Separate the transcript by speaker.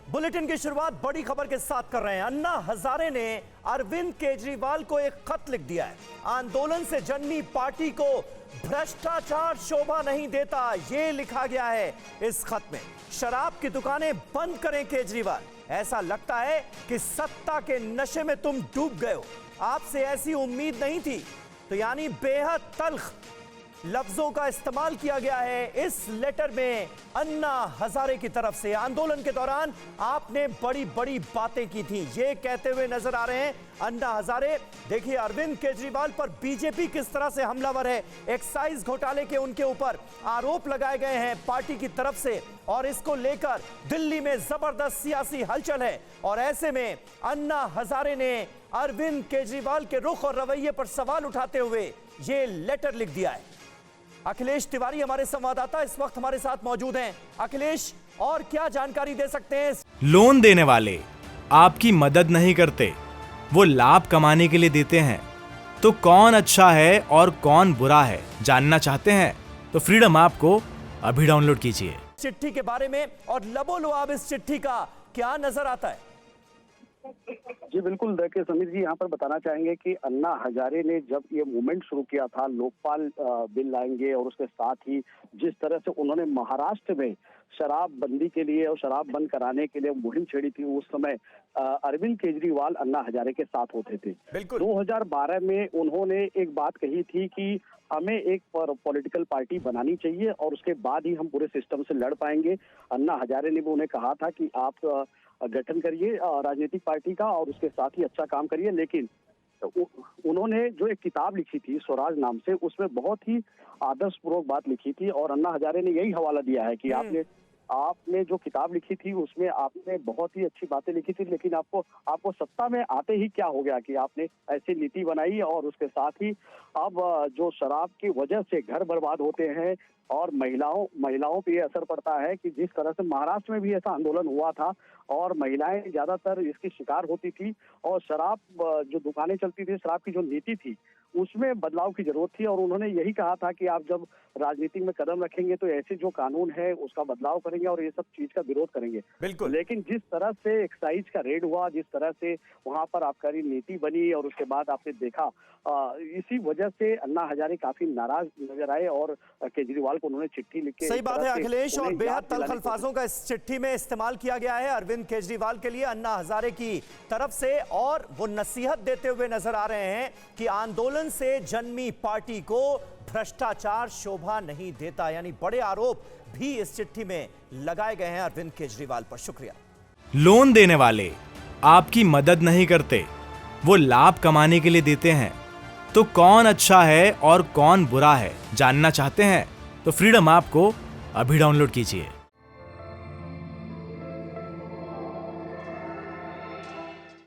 Speaker 1: Bulletin की शुरुआत बड़ी खबर के साथ कर रहे हैं। अन्ना हजारे ने अरविंद केजरीवाल को एक खत लिख दिया है। आंदोलन से जन्मी पार्टी को भ्रष्टाचार शोभा नहीं देता, ये लिखा गया है इस खत में। शराब की दुकानें बंद करें केजरीवाल, ऐसा लगता है कि सत्ता के नशे में तुम डूब गए हो, आपसे ऐसी उम्मीद नहीं थी। तो यानी बेहद तल्ख लफ्जों का इस्तेमाल किया गया है इस लेटर में अन्ना हजारे की तरफ से। आंदोलन के दौरान आपने बड़ी बड़ी बातें की थी, ये कहते हुए नजर आ रहे हैं अन्ना हजारे। देखिए अरविंद केजरीवाल पर बीजेपी किस तरह से हमलावर है। एक्साइज घोटाले के उनके ऊपर आरोप लगाए गए हैं पार्टी की तरफ से, और इसको लेकर दिल्ली में जबरदस्त सियासी हलचल है। और ऐसे में अन्ना हजारे ने अरविंद केजरीवाल के रुख और रवैये पर सवाल उठाते हुए ये लेटर लिख दिया है। अखिलेश तिवारी हमारे संवाददाता इस वक्त हमारे साथ मौजूद हैं। अखिलेश, और क्या जानकारी दे सकते हैं?
Speaker 2: लोन देने वाले आपकी मदद नहीं करते, वो लाभ कमाने के लिए देते हैं। तो कौन अच्छा है और कौन बुरा है, जानना चाहते हैं तो फ्रीडम ऐप को अभी डाउनलोड कीजिए।
Speaker 1: चिट्ठी के बारे में और लबोलुआब इस चिट्ठी का क्या नजर आता है?
Speaker 3: जी बिल्कुल, देखिए समीर जी, यहाँ पर बताना चाहेंगे कि अन्ना हजारे ने जब ये मूवमेंट शुरू किया था लोकपाल बिल लाएंगे, और उसके साथ ही जिस तरह से उन्होंने महाराष्ट्र में शराब बंदी के लिए और शराब बंद कराने के लिए मुहिम छेड़ी थी, उस समय अरविंद केजरीवाल अन्ना हजारे के साथ होते थे। 2012 में उन्होंने एक बात कही थी कि हमें एक पॉलिटिकल पार्टी बनानी चाहिए और उसके बाद ही हम पूरे सिस्टम से लड़ पाएंगे। अन्ना हजारे ने भी उन्हें कहा था कि आप गठन करिए राजनीतिक पार्टी का और उसके साथ ही अच्छा काम करिए। लेकिन उन्होंने जो एक किताब लिखी थी स्वराज नाम से, उसमें बहुत ही आदर्शपूर्वक बात लिखी थी, और अन्ना हजारे ने यही हवाला दिया है कि आपने जो किताब लिखी थी उसमें आपने बहुत ही अच्छी बातें लिखी थी, लेकिन आपको सत्ता में आते ही क्या हो गया कि आपने ऐसी नीति बनाई, और उसके साथ ही अब जो शराब की वजह से घर बर्बाद होते हैं और महिलाओं पे ये असर पड़ता है कि जिस तरह से महाराष्ट्र में भी ऐसा आंदोलन हुआ था और महिलाएं ज्यादातर इसकी शिकार होती थी, और शराब जो दुकानें चलती थी, शराब की जो नीति थी उसमें बदलाव की जरूरत थी। और उन्होंने यही कहा था कि आप जब राजनीति में कदम रखेंगे तो ऐसे जो कानून है उसका बदलाव करेंगे और ये सब चीज का विरोध करेंगे।
Speaker 1: बिल्कुल।
Speaker 3: लेकिन जिस तरह से एक्साइज का रेड हुआ, जिस तरह से वहां पर आबकारी नीति बनी, और उसके बाद आपने देखा इसी वजह से अन्ना हजारे काफी नाराज नजर आए और केजरीवाल को उन्होंने चिट्ठी लिख के।
Speaker 1: सही बात है अखिलेश, और बेहद तल्ख अल्फाजों का इस चिट्ठी में इस्तेमाल किया गया है अरविंद केजरीवाल के लिए अन्ना हजारे की तरफ से, और वो नसीहत देते हुए नजर आ रहे हैं कि आंदोलन से जन्मी पार्टी को भ्रष्टाचार शोभा नहीं देता। यानी बड़े आरोप भी इस चिट्ठी में लगाए गए हैं अरविंद केजरीवाल पर। शुक्रिया।
Speaker 2: लोन देने वाले आपकी मदद नहीं करते, वो लाभ कमाने के लिए देते हैं। तो कौन अच्छा है और कौन बुरा है, जानना चाहते हैं तो फ्रीडम ऐप को अभी डाउनलोड कीजिए।